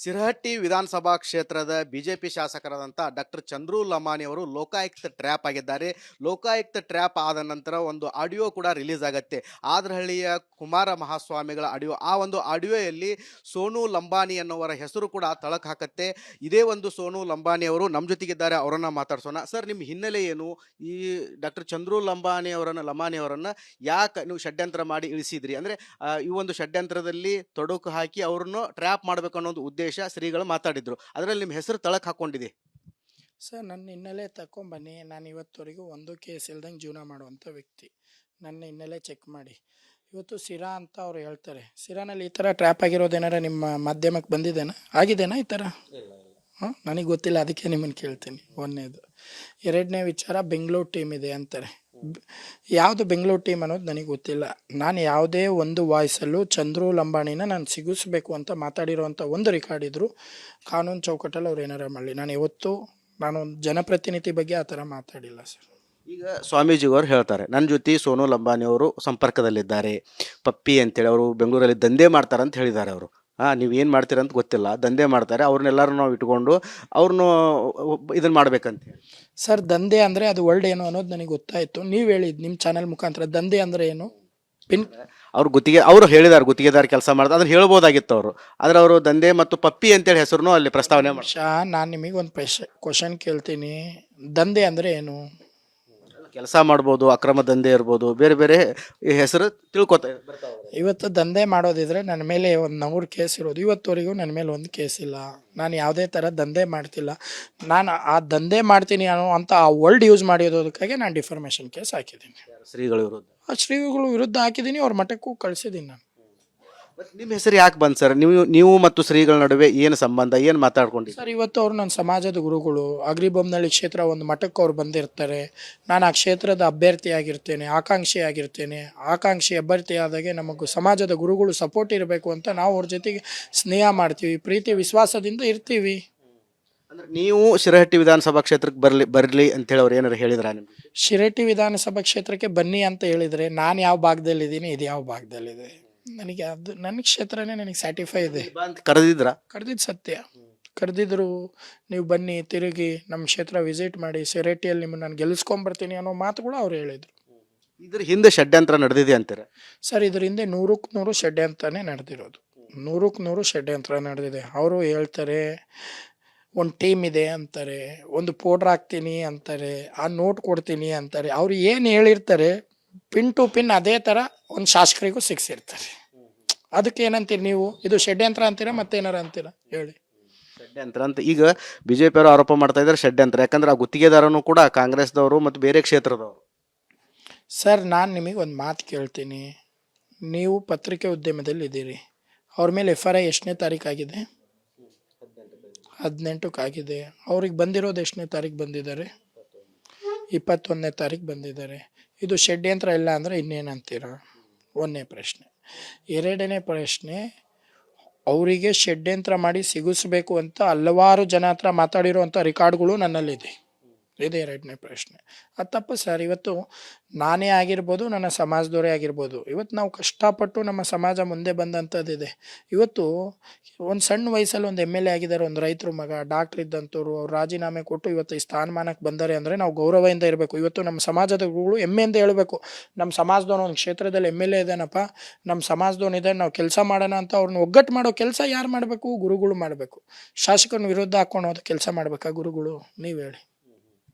ಸಿರಹಟ್ಟಿ ವಿಧಾನಸಭಾ ಕ್ಷೇತ್ರದ BJP ಶಾಸಕರಾದಂಥ doctor Chandru Lamani ಅವರು ಲೋಕಾಯುಕ್ತ ಟ್ರ್ಯಾಪ್ ಆಗಿದ್ದಾರೆ. ಲೋಕಾಯುಕ್ತ ಟ್ರ್ಯಾಪ್ ಆದ ನಂತರ ಒಂದು ಆಡಿಯೋ ಕೂಡ ರಿಲೀಸ್ ಆಗುತ್ತೆ. ಆದ್ರಹಳ್ಳಿಯ ಕುಮಾರ ಮಹಾಸ್ವಾಮಿಗಳ ಆಡಿಯೋ. ಆ ಒಂದು ಆಡಿಯೋಯಲ್ಲಿ ಸೋನು ಲಂಬಾನಿ ಅನ್ನೋವರ ಹೆಸರು ಕೂಡ ತಳಕು ಹಾಕತ್ತೆ. ಇದೇ ಒಂದು ಸೋನು ಲಂಬಾನಿ ಅವರು ನಮ್ಮ ಜೊತೆಗಿದ್ದಾರೆ, ಅವರನ್ನ ಮಾತಾಡ್ಸೋಣ. ಸರ್, ನಿಮ್ಮ ಹಿನ್ನೆಲೆ ಏನು? ಈ ಡಾಕ್ಟರ್ ಚಂದ್ರು ಲಮಾನಿ ಅವರನ್ನ ಯಾಕೆ ನೀವು ಷಡ್ಯಂತ್ರ ಮಾಡಿ ಇಳಿಸಿದ್ರಿ? ಅಂದ್ರೆ ಈ ಒಂದು ಷಡ್ಯಂತ್ರದಲ್ಲಿ ತೊಡಕು ಹಾಕಿ ಅವ್ರನ್ನು ಟ್ರ್ಯಾಪ್ ಮಾಡಬೇಕು ಅನ್ನೋ ಉದ್ದೇಶ ಶ್ರೀಗಳು ಮಾತಾಡಿದ್ರು. ಅದರಲ್ಲಿ ನಿಮ್ಮ ಹೆಸರು ತಳಕ್ ಹಾಕೊಂಡಿದೆ. ಸರ್, ನನ್ನ ಹಿನ್ನೆಲೆ ತಗೊಂಬನ್ನಿ. ನಾನು ಇವತ್ತವರೆಗೂ ಒಂದು ಕೇಸ್ ಇಲ್ದಂಗೆ ಜೀವನ ಮಾಡುವಂಥ ವ್ಯಕ್ತಿ. ನನ್ನ ಹಿನ್ನೆಲೆ ಚೆಕ್ ಮಾಡಿ. ಇವತ್ತು ಸಿರಾ ಅಂತ ಅವ್ರು ಹೇಳ್ತಾರೆ. ಸಿರಾನಲ್ಲಿ ಈ ಥರ ಟ್ರ್ಯಾಪ್ ಆಗಿರೋದೇನಾರ ನಿಮ್ಮ ಮಾಧ್ಯಮಕ್ಕೆ ಬಂದಿದ್ದೇನಾ, ಆಗಿದೆನಾ ಈ ಥರ? ನನಗೆ ಗೊತ್ತಿಲ್ಲ, ಅದಕ್ಕೆ ನಿಮ್ಮನ್ನು ಕೇಳ್ತೀನಿ. ಒಂದನೇದು. ಎರಡನೇ ವಿಚಾರ, ಬೆಂಗಳೂರು ಟೀಮ್ ಇದೆ ಅಂತಾರೆ. ಯಾವುದು ಬೆಂಗಳೂರು ಟೀಮ್ ಅನ್ನೋದು ನನಗೆ ಗೊತ್ತಿಲ್ಲ. ನಾನು ಯಾವುದೇ ಒಂದು ವಾಯ್ಸಲ್ಲೂ ಚಂದ್ರು ಲಂಬಾಣಿನ ನಾನು ಸಿಗಿಸ್ಬೇಕು ಅಂತ ಮಾತಾಡಿರೋವಂಥ ಒಂದು ರೆಕಾರ್ಡ್ ಇದ್ದರು ಕಾನೂನು ಚೌಕಟ್ಟಲ್ಲಿ ಅವ್ರು ಏನಾರ ಮಾಡಲಿ. ನಾನು ಜನಪ್ರತಿನಿಧಿ ಬಗ್ಗೆ ಆ ಥರ ಮಾತಾಡಿಲ್ಲ ಸರ್. ಈಗ ಸ್ವಾಮೀಜಿಯವರು ಹೇಳ್ತಾರೆ, ನನ್ನ ಜೊತೆ ಸೋನು ಲಂಬಾನಿ ಅವರು ಸಂಪರ್ಕದಲ್ಲಿದ್ದಾರೆ, ಪಪ್ಪಿ ಅಂತೇಳಿ ಅವರು ಬೆಂಗಳೂರಲ್ಲಿ ದಂಧೆ ಮಾಡ್ತಾರೆ ಅಂತ ಹೇಳಿದ್ದಾರೆ. ಅವರು ನೀವೇನು ಮಾಡ್ತೀರ ಅಂತ ಗೊತ್ತಿಲ್ಲ, ದಂಧೆ ಮಾಡ್ತಾರೆ, ಅವ್ರನ್ನೆಲ್ಲರೂ ನಾವು ಇಟ್ಕೊಂಡು ಅವ್ರನ್ನೂ ಇದನ್ನು ಮಾಡ್ಬೇಕಂತ ಹೇಳಿ. ಸರ್, ದಂಧೆ ಅಂದರೆ ಅದು ವರ್ಲ್ಡ್ ಏನು ಅನ್ನೋದು ನನಗೆ ಗೊತ್ತಾಯಿತು. ನೀವು ಹೇಳಿದ್ದು ನಿಮ್ಮ ಚಾನಲ್ ಮುಖಾಂತರ. ದಂಧೆ ಅಂದರೆ ಏನು? ಅವ್ರು ಹೇಳಿದಾರೆ ಗುತ್ತಿಗೆದಾರ ಕೆಲಸ ಮಾಡ್ತಾರೆ, ಅದನ್ನ ಹೇಳ್ಬೋದಾಗಿತ್ತು ಅವರು. ಆದರೆ ಅವರು ದಂಧೆ ಮತ್ತು ಪಪ್ಪಿ ಅಂತೇಳಿ ಹೆಸರು ಅಲ್ಲಿ ಪ್ರಸ್ತಾವನೆ ಮಾಡಿ. ನಾನು ನಿಮಗೆ ಒಂದು ಕ್ವಶನ್ ಕೇಳ್ತೀನಿ. ದಂಧೆ ಅಂದರೆ ಏನು? ಕೆಲಸ ಮಾಡ್ಬೋದು, ಅಕ್ರಮ ದಂಧೆ ಇರ್ಬೋದು, ಬೇರೆ ಬೇರೆ ಹೆಸರು ತಿಳ್ಕೊತ. ಇವತ್ತು ದಂಧೆ ಮಾಡೋದಿದ್ರೆ ನನ್ನ ಮೇಲೆ ಒಂದು 100 ಕೇಸ್ ಇರೋದು. ಇವತ್ತುವರೆಗೂ ನನ್ನ ಮೇಲೆ ಒಂದು ಕೇಸ್ ಇಲ್ಲ. ನಾನು ಯಾವುದೇ ಥರ ದಂಧೆ ಮಾಡ್ತಿಲ್ಲ. ನಾನು ಆ ದಂಧೆ ಮಾಡ್ತೀನಿ ಅನ್ನೋ ಅಂತ ಆ ವರ್ಡ್ ಯೂಸ್ ಮಾಡಿರೋದಕ್ಕಾಗಿ ನಾನು ಡಿಫಾರ್ಮೇಷನ್ ಕೇಸ್ ಹಾಕಿದ್ದೀನಿ. ಶ್ರೀಗಳ ವಿರುದ್ಧ ಶ್ರೀಗಳು ವಿರುದ್ಧ ಹಾಕಿದ್ದೀನಿ. ಅವ್ರ ಮಠಕ್ಕೂ ಕಳಿಸಿದ್ದೀನಿ ನಾನು. ನಿಮ್ಮ ಹೆಸರು ಯಾಕೆ ಬಂತು ಸರ್? ನೀವು ಮತ್ತು ಶ್ರೀಗಳ ನಡುವೆ ಏನು ಸಂಬಂಧ, ಏನು ಮಾತಾಡ್ಕೊಂಡಿದ್ದೀರಿ ಸರ್? ಇವತ್ತು ಅವರು ನನ್ನ ಸಮಾಜದ ಗುರುಗಳು. ಅಗ್ರಿಬೊಮ್ಮನಹಳ್ಳಿ ಕ್ಷೇತ್ರ ಒಂದು ಮಠಕ್ಕೆ ಅವ್ರು ಬಂದಿರ್ತಾರೆ. ನಾನು ಆ ಕ್ಷೇತ್ರದ ಅಭ್ಯರ್ಥಿಯಾಗಿರ್ತೇನೆ, ಆಕಾಂಕ್ಷಿ ಅಭ್ಯರ್ಥಿ ಆದಾಗೆ ನಮಗೂ ಸಮಾಜದ ಗುರುಗಳು ಸಪೋರ್ಟ್ ಇರಬೇಕು ಅಂತ ನಾವು ಅವ್ರ ಜೊತೆಗೆ ಸ್ನೇಹ ಮಾಡ್ತೀವಿ, ಪ್ರೀತಿ ವಿಶ್ವಾಸದಿಂದ ಇರ್ತೀವಿ. ಅಂದ್ರೆ ನೀವು ಶಿರಹಟ್ಟಿ ವಿಧಾನಸಭಾ ಕ್ಷೇತ್ರಕ್ಕೆ ಬರಲಿ ಅಂತೇಳಿ ಅವ್ರು ಏನಾರು ಹೇಳಿದ್ರ? ನಿಮ್ಗೆ ಶಿರಹಟ್ಟಿ ವಿಧಾನಸಭಾ ಕ್ಷೇತ್ರಕ್ಕೆ ಬನ್ನಿ ಅಂತ ಹೇಳಿದರೆ ನಾನು ಯಾವ ಭಾಗದಲ್ಲಿದ್ದೀನಿ, ಇದು ಯಾವ ಭಾಗದಲ್ಲಿದೆ, ನನಗೆ ಅದು ನನ್ನ ಕ್ಷೇತ್ರನೇ ನನಗೆ ಸ್ಯಾಟಿಫೈ ಇದೆ. ಕರೆದಿದ್ದು ಸತ್ಯ. ಕರೆದಿದ್ರು, ನೀವು ಬನ್ನಿ, ತಿರುಗಿ ನಮ್ಮ ಕ್ಷೇತ್ರ ವಿಸಿಟ್ ಮಾಡಿ, ಶಿರಹಟ್ಟಿಯಲ್ಲಿ ನಿಮ್ಮನ್ನು ನಾನು ಗೆಲ್ಲಿಸ್ಕೊಂಬರ್ತೀನಿ ಅನ್ನೋ ಮಾತುಗಳು ಅವ್ರು ಹೇಳಿದರು. ಇದ್ರ ಹಿಂದೆ ಷಡ್ಯಂತ್ರ ನಡೆದಿದೆ ಅಂತಾರೆ ಸರ್? ಇದ್ರ ಹಿಂದೆ 100ಕ್ಕೆ 100 ಷಡ್ಯಂತ್ರನೇ ನಡೆದಿರೋದು. 100ಕ್ಕೆ 100 ಷಡ್ಯಂತ್ರ ನಡೆದಿದೆ. ಅವರು ಹೇಳ್ತಾರೆ ಒಂದು ಟೀಮ್ ಇದೆ ಅಂತಾರೆ, ಒಂದು ಪೌಡ್ರ್ ಹಾಕ್ತೀನಿ ಅಂತಾರೆ, ಆ ನೋಟ್ ಕೊಡ್ತೀನಿ ಅಂತಾರೆ. ಅವ್ರು ಏನು ಹೇಳಿರ್ತಾರೆ ಪಿನ್ ಟು ಪಿನ್ ಅದೇ ಥರ ಒಂದು ಶಾಸಕರಿಗೂ ಸಿಕ್ಸಿರ್ತಾರೆ. ಅದಕ್ಕೆ ಏನಂತೀರಿ ನೀವು? ಇದು ಷಡ್ಯಂತ್ರ ಅಂತೀರಾ ಮತ್ತೇನಾರ ಅಂತೀರಾ ಹೇಳಿ? ಷಡ್ಯಂತ್ರ ಅಂತ ಈಗ ಬಿಜೆಪಿ ಅವರು ಆರೋಪ ಮಾಡ್ತಾ ಇದ್ದಾರೆ ಷಡ್ಯಂತ್ರ. ಯಾಕಂದ್ರೆ ಆ ಗುತ್ತಿಗೆದಾರನು ಕೂಡ ಕಾಂಗ್ರೆಸ್ದವರು ಮತ್ತು ಬೇರೆ ಕ್ಷೇತ್ರದವರು. ಸರ್, ನಾನು ನಿಮಗೆ ಒಂದು ಮಾತು ಕೇಳ್ತೀನಿ. ನೀವು ಪತ್ರಿಕೆ ಉದ್ಯಮದಲ್ಲಿ ಇದ್ದೀರಿ. ಅವ್ರ ಮೇಲೆ FRI ಎಷ್ಟನೇ ತಾರೀಕು ಆಗಿದೆ? 18ಕ್ಕೆ ಆಗಿದೆ. ಅವ್ರಿಗೆ ಬಂದಿರೋದು ಎಷ್ಟನೇ ತಾರೀಕು ಬಂದಿದ್ದಾರೆ? 21ನೇ ತಾರೀಕು ಬಂದಿದ್ದಾರೆ. ಇದು ಷಡ್ಯಂತ್ರ ಇಲ್ಲ ಅಂದರೆ ಇನ್ನೇನಂತೀರ? ಒಂದನೇ ಪ್ರಶ್ನೆ. ಎರಡನೇ ಪ್ರಶ್ನೆ, ಅವರಿಗೆ ಷಡ್ಯಂತ್ರ ಮಾಡಿ ಸಿಗಿಸ್ಬೇಕು ಅಂತ ಹಲವಾರು ಜನ ಹತ್ರ ಮಾತಾಡಿರೋವಂಥ ರೆಕಾರ್ಡ್ಗಳು ನನ್ನಲ್ಲಿದೆ. ಇದು ಎರಡನೇ ಪ್ರಶ್ನೆ. ಅದು ತಪ್ಪು ಸರ್. ಇವತ್ತು ನಾನೇ ಆಗಿರ್ಬೋದು, ನನ್ನ ಸಮಾಜದವರೇ ಆಗಿರ್ಬೋದು, ಇವತ್ತು ನಾವು ಕಷ್ಟಪಟ್ಟು ನಮ್ಮ ಸಮಾಜ ಮುಂದೆ ಬಂದಂಥದ್ದಿದೆ. ಇವತ್ತು ಒಂದು ಸಣ್ಣ ವಯಸ್ಸಲ್ಲಿ ಒಂದು MLA ಆಗಿದ್ದಾರೆ, ಒಂದು ರೈತರ ಮಗ, ಡಾಕ್ಟ್ರ್ ಇದ್ದಂಥವ್ರು, ಅವ್ರು ರಾಜೀನಾಮೆ ಕೊಟ್ಟು ಇವತ್ತು ಈ ಸ್ಥಾನಮಾನಕ್ಕೆ ಬಂದರೆ ಅಂದರೆ ನಾವು ಗೌರವದಿಂದ ಇರಬೇಕು. ಇವತ್ತು ನಮ್ಮ ಸಮಾಜದ ಗುರುಗಳು ಹೆಮ್ಮೆಯಿಂದ ಹೇಳಬೇಕು, ನಮ್ಮ ಸಮಾಜದವನು ಒಂದು ಕ್ಷೇತ್ರದಲ್ಲಿ MLA ಇದ್ದಾನಪ್ಪ, ನಮ್ಮ ಸಮಾಜದವನಿದೆ, ನಾವು ಕೆಲಸ ಮಾಡೋಣ ಅಂತ ಅವ್ರನ್ನ ಒಗ್ಗಟ್ಟು ಮಾಡೋ ಕೆಲಸ ಯಾರು ಮಾಡಬೇಕು? ಗುರುಗಳು ಮಾಡಬೇಕು. ಶಾಸಕನ ವಿರುದ್ಧ ಹಾಕೊಂಡು ಹೋದ ಕೆಲಸ ಮಾಡ್ಬೇಕಾ ಗುರುಗಳು? ನೀವು ಹೇಳಿ.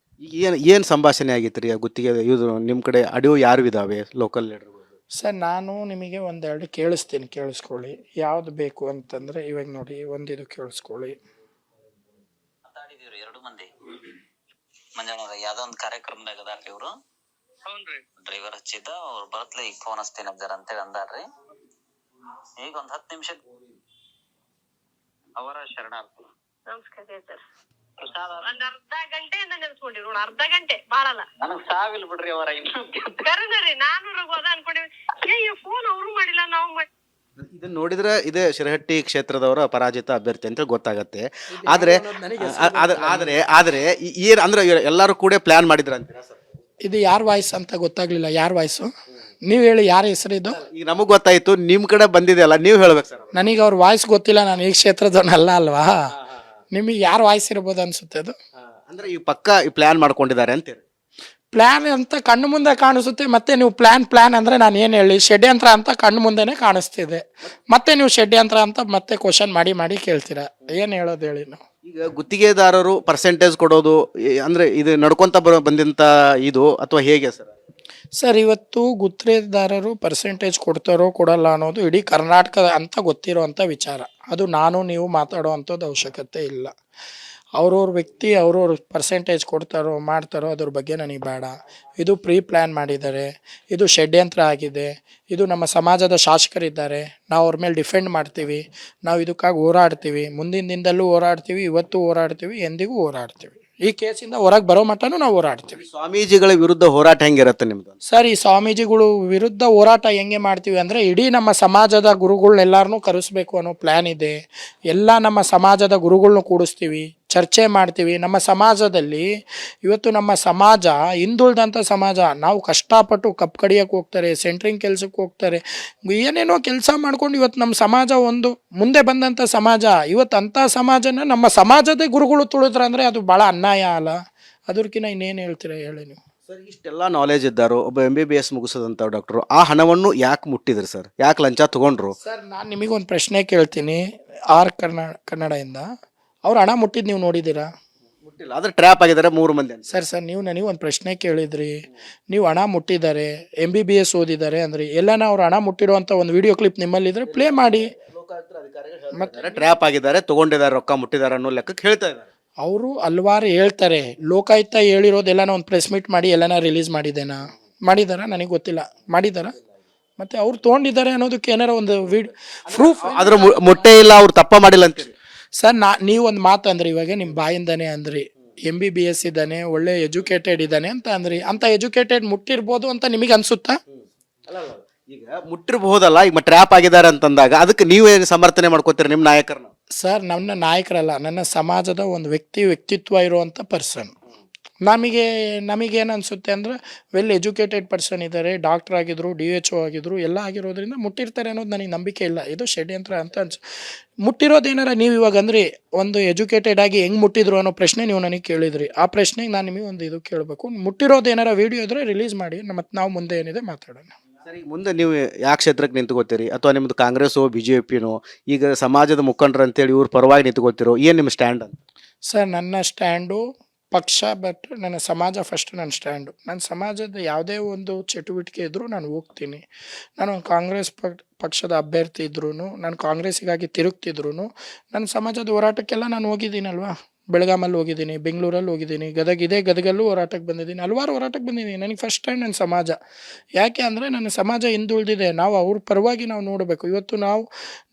ಏನು ಸಂಭಾಷಣೆ ಆಗಿತ್ತು ರೀ ಆ ಗುತ್ತಿಗೆ? ಇದು ನಿಮ್ಮ ಕಡೆ ಆಡಿಯೋ ಯಾರು ಇದಾವೆ ಲೋಕಲ್ ಲೀಡರ್? ಸರ್, ನಾನು ನಿಮಗೆ ಒಂದೆರಡು ಕೇಳಿಸ್ತೀನಿ, ಕೇಳಿಸ್ಕೊಳ್ಳಿ. ಯಾವ್ದು ಬೇಕು ಅಂತಂದ್ರೆ ಇವಾಗ ನೋಡಿ, ಒಂದಿದು ಕೇಳಿಸ್ಕೊಳ್ಳಿ. ಮಾತಾಡಿದೀವ್ರಿ 2 ಮಂದಿ ಮಂಜಾನ ಯಾವ್ದೋ ಒಂದು ಕಾರ್ಯಕ್ರಮದಾಗ ಅದಾರ್ರಿ ಇವ್ರು. ಡ್ರೈವರ್ ಹಚ್ಚಿದ್ದ, ಅವ್ರು ಬರತ್ಲೆ ಈಗ ಫೋನ್ ಹಚ್ತೀನಿ ಅಜ್ಜಾರ ಅಂತೇಳಿ ಅಂದಾರ್ರಿ. ಈಗ ಒಂದ್ 10 ನಿಮಿಷ ಅವರ ಶರಣಾರ್ಥಿ. ನಮಸ್ಕಾರ ಸರ್. ಒಂದ್ ಅರ್ಧ ಗಂಟೆಯಿಂದ ನೆನ್ಸ್ಕೊಂಡಿವಿ ನೋಡ. ಅರ್ಧ ಗಂಟೆ ಬಾಳಲ್ಲ. ನನಗ್ ಸಾವಿಲ್ ಬಿಡ್ರಿ ಅವರ. ಕರೆನರಿ ನಾನು ಹೋದ ಅನ್ಕೊಂಡಿವಿ. ಫೋನ್ ಅವರು ಮಾಡಿಲ್ಲ, ನಾವು ಮಾಡಿ. ಇದನ್ನ ನೋಡಿದ್ರೆ ಇದೇ ಶಿರಹಟ್ಟಿ ಕ್ಷೇತ್ರದವರ ಪರಾಜಿತ ಅಭ್ಯರ್ಥಿ ಅಂತ ಗೊತ್ತಾಗತ್ತೆ. ಆದ್ರೆ ಏನ್ ಅಂದ್ರೆ ಎಲ್ಲರೂ ಕೂಡ ಪ್ಲಾನ್ ಮಾಡಿದ್ರ ಅಂತೀರಾ ಸರ್? ಇದು ಯಾರ್ ವಾಯ್ಸ್ ಅಂತ ಗೊತ್ತಾಗ್ಲಿಲ್ಲ. ಯಾರ್ ವಾಯ್ಸು? ನೀವು ಹೇಳಿ ಯಾರ ಹೆಸರು ಇದು? ಈಗ ನಮಗ್ ಗೊತ್ತಾಯ್ತು, ನಿಮ್ ಕಡೆ ಬಂದಿದೆ ಅಲ್ಲ, ನೀವು ಹೇಳ್ಬೇಕು ಸರ್. ನನಗೆ ಅವ್ರ ವಾಯ್ಸ್ ಗೊತ್ತಿಲ್ಲ, ನಾನು ಈ ಕ್ಷೇತ್ರದವನಲ್ಲ ಅಲ್ವಾ. ನಿಮಗೆ ಯಾರು ವಾಯ್ಸ್ ಇರ್ಬೋದು ಅನ್ಸುತ್ತೆ ಅದು? ಅಂದ್ರೆ ಈ ಪಕ್ಕ ಈ ಪ್ಲಾನ್ ಮಾಡ್ಕೊಂಡಿದ್ದಾರೆ ಅಂತೀರಿ? ಪ್ಲಾನ್ ಅಂತ ಕಣ್ಣು ಮುಂದೆ ಕಾಣಿಸುತ್ತೆ, ಮತ್ತೆ ನೀವು ಪ್ಲಾನ್ ಅಂದ್ರೆ ನಾನು ಏನು ಹೇಳಿ, ಷಡ್ಯಂತ್ರ ಅಂತ ಕಣ್ಣು ಮುಂದೆನೆ ಕಾಣಿಸ್ತಿದೆ, ಮತ್ತೆ ನೀವು ಷಡ್ಯಂತ್ರ ಅಂತ ಮತ್ತೆ ಕ್ವಶನ್ ಮಾಡಿ ಕೇಳ್ತೀರಾ, ಏನು ಹೇಳೋದು ಹೇಳಿ ನಾವು? ಈಗ ಗುತ್ತಿಗೆದಾರರು ಪರ್ಸೆಂಟೇಜ್ ಕೊಡೋದು ಅಂದ್ರೆ ಇದು ನಡ್ಕೊಂತ ಬಂದಂತ ಇದು ಅಥವಾ ಹೇಗೆ ಸರ್? ಸರ್, ಇವತ್ತು ಗುತ್ತಿಗೆದಾರರು ಪರ್ಸೆಂಟೇಜ್ ಕೊಡ್ತಾರೋ ಕೊಡಲ್ಲ ಅನ್ನೋದು ಇಡೀ ಕರ್ನಾಟಕ ಅಂತ ಗೊತ್ತಿರೋವಂಥ ವಿಚಾರ. ಅದು ನಾನು ನೀವು ಮಾತಾಡೋ ಅಂಥದ್ದು ಅವಶ್ಯಕತೆ ಇಲ್ಲ. ಅವ್ರವ್ರ ವ್ಯಕ್ತಿ ಅವ್ರವ್ರ ಪರ್ಸೆಂಟೇಜ್ ಕೊಡ್ತಾರೋ ಮಾಡ್ತಾರೋ ಅದ್ರ ಬಗ್ಗೆ ನನಗೆ ಬೇಡ. ಇದು ಪ್ರೀ ಪ್ಲ್ಯಾನ್ ಮಾಡಿದ್ದಾರೆ, ಇದು ಷಡ್ಯಂತ್ರ ಆಗಿದೆ, ಇದು ನಮ್ಮ ಸಮಾಜದ ಶಾಸಕರಿದ್ದಾರೆ, ನಾವು ಅವ್ರ ಮೇಲೆ ಡಿಫೆಂಡ್ ಮಾಡ್ತೀವಿ, ನಾವು ಇದಕ್ಕಾಗಿ ಹೋರಾಡ್ತೀವಿ, ಮುಂದಿನ ದಿನದಲ್ಲೂ ಹೋರಾಡ್ತೀವಿ, ಇವತ್ತು ಹೋರಾಡ್ತೀವಿ, ಎಂದಿಗೂ ಹೋರಾಡ್ತೀವಿ. ಈ ಕೇಸಿಂದ ಹೊರಗೆ ಬರೋ ಮಟ್ಟನೂ ನಾವು ಹೋರಾಡ್ತೀವಿ. ಸ್ವಾಮೀಜಿಗಳ ವಿರುದ್ಧ ಹೋರಾಟ ಹೆಂಗಿರುತ್ತೆ ನಿಮ್ದು? ಸರ್, ಈ ಸ್ವಾಮೀಜಿಗಳು ವಿರುದ್ಧ ಹೋರಾಟ ಹೆಂಗೆ ಮಾಡ್ತೀವಿ ಅಂದರೆ, ಇಡೀ ನಮ್ಮ ಸಮಾಜದ ಗುರುಗಳನ್ನೆಲ್ಲರನ್ನೂ ಕರೆಸ್ಬೇಕು ಅನ್ನೋ ಪ್ಲ್ಯಾನ್ ಇದೆ. ಎಲ್ಲ ನಮ್ಮ ಸಮಾಜದ ಗುರುಗಳ್ನ ಕೂಡಿಸ್ತೀವಿ, ಚರ್ಚೆ ಮಾಡ್ತೀವಿ. ನಮ್ಮ ಸಮಾಜದಲ್ಲಿ ಇವತ್ತು ನಮ್ಮ ಸಮಾಜ ಹಿಂದುಳಿದಂಥ ಸಮಾಜ. ನಾವು ಕಷ್ಟಪಟ್ಟು ಕಪ್ ಕಡಿಯೋಕ್ಕೆ ಹೋಗ್ತಾರೆ, ಸೆಂಟ್ರಿಂಗ್ ಕೆಲಸಕ್ಕೆ ಹೋಗ್ತಾರೆ, ಏನೇನೋ ಕೆಲಸ ಮಾಡ್ಕೊಂಡು ಇವತ್ತು ನಮ್ಮ ಸಮಾಜ ಒಂದು ಮುಂದೆ ಬಂದಂಥ ಸಮಾಜ. ಇವತ್ತು ಅಂಥ ಸಮಾಜನ ನಮ್ಮ ಸಮಾಜದ ಗುರುಗಳು ತುಳಿದ್ರೆ ಅಂದರೆ ಅದು ಭಾಳ ಅನ್ಯಾಯ ಅಲ್ಲ? ಅದಕ್ಕಿಂತ ಇನ್ನೇನು ಹೇಳ್ತೀರಾ ಹೇಳಿ ನೀವು? ಸರ್, ಇಷ್ಟೆಲ್ಲ ನಾಲೆಜ್ ಇದ್ದಾರೋ, ಒಬ್ಬ MBBS ಮುಗಿಸೋದಂಥ ಡಾಕ್ಟ್ರು ಆ ಹಣವನ್ನು ಯಾಕೆ ಮುಟ್ಟಿದ್ರಿ ಸರ್? ಯಾಕೆ ಲಂಚ ತಗೊಂಡ್ರು? ಸರ್, ನಾನು ನಿಮಗೊಂದು ಪ್ರಶ್ನೆ ಕೇಳ್ತೀನಿ. ಕನ್ನಡದಿಂದ ಅವ್ರು ಹಣ ಮುಟ್ಟಿದ್ದು ನೀವು ನೋಡಿದ್ದೀರಾ? ಮುಟ್ಟಿಲ್ಲ, ಆದ್ರೆ ಟ್ರ್ಯಾಪ್ ಆಗಿದ್ದಾರೆ 3 ಮಂದಿ ಅಂತ. ಸರ್, ನೀವು ನನಗೆ ಒಂದು ಪ್ರಶ್ನೆ ಕೇಳಿದ್ರಿ, ನೀವು ಹಣ ಮುಟ್ಟಿದ್ದಾರೆ, MBBS ಓದಿದ್ದಾರೆ ಅಂದ್ರಿ. ಎಲ್ಲನ ಅವ್ರು ಹಣ ಮುಟ್ಟಿರುವಂಥ ಒಂದು ವಿಡಿಯೋ ಕ್ಲಿಪ್ ನಿಮ್ಮಲ್ಲಿದ್ರೆ ಪ್ಲೇ ಮಾಡಿ. ಮತ್ತೆ ಟ್ರ್ಯಾಪ್ ಆಗಿದ್ದಾರೆ, ತಗೊಂಡಿದ್ದಾರೆ, ರೊಕ್ಕ ಮುಟ್ಟಿದ್ದಾರೆ ಅನ್ನೋ ಲೆಕ್ಕಕ್ಕೆ ಹೇಳ್ತಾ ಇದ್ದಾರೆ. ಅವರು ಹಲ್ವಾರು ಹೇಳ್ತಾರೆ. ಲೋಕಾಯುಕ್ತ ಹೇಳಿರೋದೆಲ್ಲನ ಒಂದು ಪ್ರೆಸ್ ಮೀಟ್ ಮಾಡಿ ಎಲ್ಲನ ರಿಲೀಸ್ ಮಾಡಿದಾರ ನನಗೆ ಗೊತ್ತಿಲ್ಲ. ಮಾಡಿದಾರ? ಮತ್ತೆ ಅವ್ರು ತೊಗೊಂಡಿದ್ದಾರೆ ಅನ್ನೋದಕ್ಕೆ ಏನಾರ ಒಂದು ಪ್ರೂಫ್? ಆದ್ರೆ ಮುಟ್ಟೇ ಇಲ್ಲ, ಅವ್ರು ತಪ್ಪ ಮಾಡಿಲ್ಲ ಅಂತೀರಿ? ಸರ್, ನೀವು ಒಂದು ಮಾತು ಅಂದ್ರಿ, ಇವಾಗ ನಿಮ್ಮ ಬಾಯಿಂದಾನೆ ಅಂದ್ರಿ, MBBS ಇದ್ದಾನೆ, ಒಳ್ಳೆ ಎಜುಕೇಟೆಡ್ ಇದ್ದಾನೆ ಅಂತ ಅಂದ್ರಿ. ಅಂತ ಎಜುಕೇಟೆಡ್ ಮುಟ್ಟಿರ್ಬೋದು ಅಂತ ನಿಮಗೆ ಅನ್ಸುತ್ತಾ? ಈಗ ಮುಟ್ಟಿರಬಹುದಲ್ಲ, ಈಗ ಟ್ರ್ಯಾಪ್ ಆಗಿದ್ದಾರೆ ಅಂತಂದಾಗ ಅದಕ್ಕೆ ನೀವೇನು ಸಮರ್ಥನೆ ಮಾಡ್ಕೋತೀರಿ ನಿಮ್ಮ ನಾಯಕರನ್ನ? ಸರ್, ನನ್ನ ನಾಯಕರಲ್ಲ, ನನ್ನ ಸಮಾಜದ ಒಂದು ವ್ಯಕ್ತಿತ್ವ ಇರುವಂಥ ಪರ್ಸನ್. ನಮಗೇನು ಅನಿಸುತ್ತೆ ಅಂದರೆ, ವೆಲ್ ಎಜುಕೇಟೆಡ್ ಪರ್ಸನ್ ಇದ್ದಾರೆ, ಡಾಕ್ಟರ್ ಆಗಿದ್ರು, DHO ಆಗಿದ್ರು, ಎಲ್ಲ ಆಗಿರೋದ್ರಿಂದ ಮುಟ್ಟಿರ್ತಾರೆ ಅನ್ನೋದು ನನಗೆ ನಂಬಿಕೆ ಇಲ್ಲ. ಇದು ಷಡ್ಯಂತ್ರ ಅಂತ ಮುಟ್ಟಿರೋದೇನಾರ ನೀವು ಇವಾಗ ಅಂದರೆ ಒಂದು ಎಜುಕೇಟೆಡ್ ಆಗಿ ಹೆಂಗೆ ಮುಟ್ಟಿದ್ರು ಅನ್ನೋ ಪ್ರಶ್ನೆ ನೀವು ನನಗೆ ಕೇಳಿದ್ರಿ. ಆ ಪ್ರಶ್ನೆಗೆ ನಾನು ನಿಮಗೆ ಒಂದು ಇದು ಕೇಳಬೇಕು. ಮುಟ್ಟಿರೋದೇನಾರ ವಿಡಿಯೋ ಇದ್ರೆ ರಿಲೀಸ್ ಮಾಡಿ, ಮತ್ತು ನಾವು ಮುಂದೆ ಏನಿದೆ ಮಾತಾಡೋಣ. ಸರ್, ಈಗ ಮುಂದೆ ನೀವು ಯಾವ ಕ್ಷೇತ್ರಕ್ಕೆ ನಿಂತ್ಕೋತೀರಿ? ಅಥವಾ ನಿಮ್ಮದು ಕಾಂಗ್ರೆಸ್ಸೋ BJPನೋ? ಈಗ ಸಮಾಜದ ಮುಖಂಡರು ಅಂತೇಳಿ ಇವ್ರ ಪರವಾಗಿ ನಿಂತ್ಕೋತಿರೋ? ಏನು ನಿಮ್ಮ ಸ್ಟ್ಯಾಂಡ್ ಅಂತ? ಸರ್, ನನ್ನ ಸ್ಟ್ಯಾಂಡು ಪಕ್ಷ, ಬಟ್ ನನ್ನ ಸಮಾಜ ಫಸ್ಟ್ ನನ್ನ ಸ್ಟ್ಯಾಂಡು. ನನ್ನ ಸಮಾಜದ ಯಾವುದೇ ಒಂದು ಚಟುವಟಿಕೆ ಇದ್ದರೂ ನಾನು ಹೋಗ್ತೀನಿ. ನಾನು ಕಾಂಗ್ರೆಸ್ ಪಕ್ಷದ ಅಭ್ಯರ್ಥಿ ಇದ್ರೂ, ನಾನು ಕಾಂಗ್ರೆಸ್ಸಿಗಾಗಿ ತಿರುಗ್ತಿದ್ರು, ನನ್ನ ಸಮಾಜದ ಹೋರಾಟಕ್ಕೆಲ್ಲ ನಾನು ಹೋಗಿದ್ದೀನಲ್ವಾ. ಬೆಳಗಾಮಲ್ಲಿ ಹೋಗಿದ್ದೀನಿ, ಬೆಂಗಳೂರಲ್ಲಿ ಹೋಗಿದ್ದೀನಿ, ಗದಗಲ್ಲೂ ಹೋರಾಟಕ್ಕೆ ಬಂದಿದ್ದೀನಿ, ಹಲವಾರು ಹೋರಾಟಕ್ಕೆ ಬಂದಿದ್ದೀನಿ. ನನಗೆ ಫಸ್ಟ್ ಸ್ಟ್ಯಾಂಡ್ ನನ್ನ ಸಮಾಜ. ಯಾಕೆ ಅಂದರೆ ನನ್ನ ಸಮಾಜ ಹಿಂದುಳಿದಿದೆ, ನಾವು ಅವ್ರ ಪರವಾಗಿ ನಾವು ನೋಡಬೇಕು. ಇವತ್ತು ನಾವು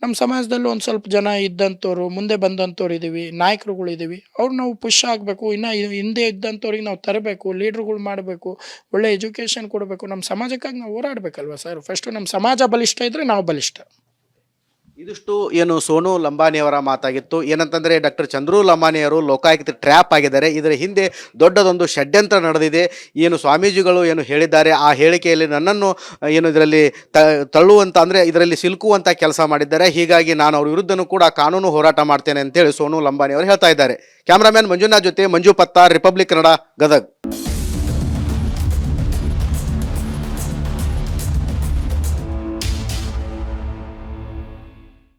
ನಮ್ಮ ಸಮಾಜದಲ್ಲೂ ಒಂದು ಸ್ವಲ್ಪ ಜನ ಇದ್ದಂಥವ್ರು, ಮುಂದೆ ಬಂದಂಥವ್ರು ಇದ್ದೀವಿ, ನಾಯಕರುಗಳಿದ್ದೀವಿ, ಅವ್ರು ನಾವು ಪುಷ್ ಆಗಬೇಕು. ಇನ್ನು ಹಿಂದೆ ಇದ್ದಂಥವ್ರಿಗೆ ನಾವು ತರಬೇಕು, ಲೀಡ್ರುಗಳು ಮಾಡಬೇಕು, ಒಳ್ಳೆ ಎಜುಕೇಷನ್ ಕೊಡಬೇಕು. ನಮ್ಮ ಸಮಾಜಕ್ಕಾಗಿ ನಾವು ಹೋರಾಡಬೇಕಲ್ವ ಸರ್? ಫಸ್ಟು ನಮ್ಮ ಸಮಾಜ ಬಲಿಷ್ಠ ಇದ್ದರೆ ನಾವು ಬಲಿಷ್ಠ. ಇದಿಷ್ಟು ಏನು ಸೋನು ಲಂಬಾಣಿಯವರ ಮಾತಾಗಿತ್ತು. ಏನಂತಂದರೆ, ಡಾಕ್ಟರ್ ಚಂದ್ರು ಲಂಬಾಣಿಯವರು ಲೋಕಾಯುಕ್ತ ಟ್ರ್ಯಾಪ್ ಆಗಿದ್ದಾರೆ. ಇದರ ಹಿಂದೆ ದೊಡ್ಡದೊಂದು ಷಡ್ಯಂತ್ರ ನಡೆದಿದೆ. ಏನು ಸ್ವಾಮೀಜಿಗಳು ಏನು ಹೇಳಿದ್ದಾರೆ, ಆ ಹೇಳಿಕೆಯಲ್ಲಿ ನನ್ನನ್ನು ಏನು ಇದರಲ್ಲಿ ತಳ್ಳುವಂಥ, ಅಂದರೆ ಇದರಲ್ಲಿ ಸಿಲುಕುವಂಥ ಕೆಲಸ ಮಾಡಿದ್ದಾರೆ. ಹೀಗಾಗಿ ನಾನು ಅವ್ರ ವಿರುದ್ಧನೂ ಕೂಡ ಕಾನೂನು ಹೋರಾಟ ಮಾಡ್ತೇನೆ ಅಂತೇಳಿ ಸೋನು ಲಂಬಾಣಿಯವರು ಹೇಳ್ತಾ ಇದ್ದಾರೆ. ಕ್ಯಾಮ್ರಾಮ್ಯಾನ್ ಮಂಜುನಾಥ್ ಜೊತೆ ಮಂಜು ಪತ್ತಾರ್, ರಿಪಬ್ಲಿಕ್ ಕನ್ನಡ, ಗದಗ್.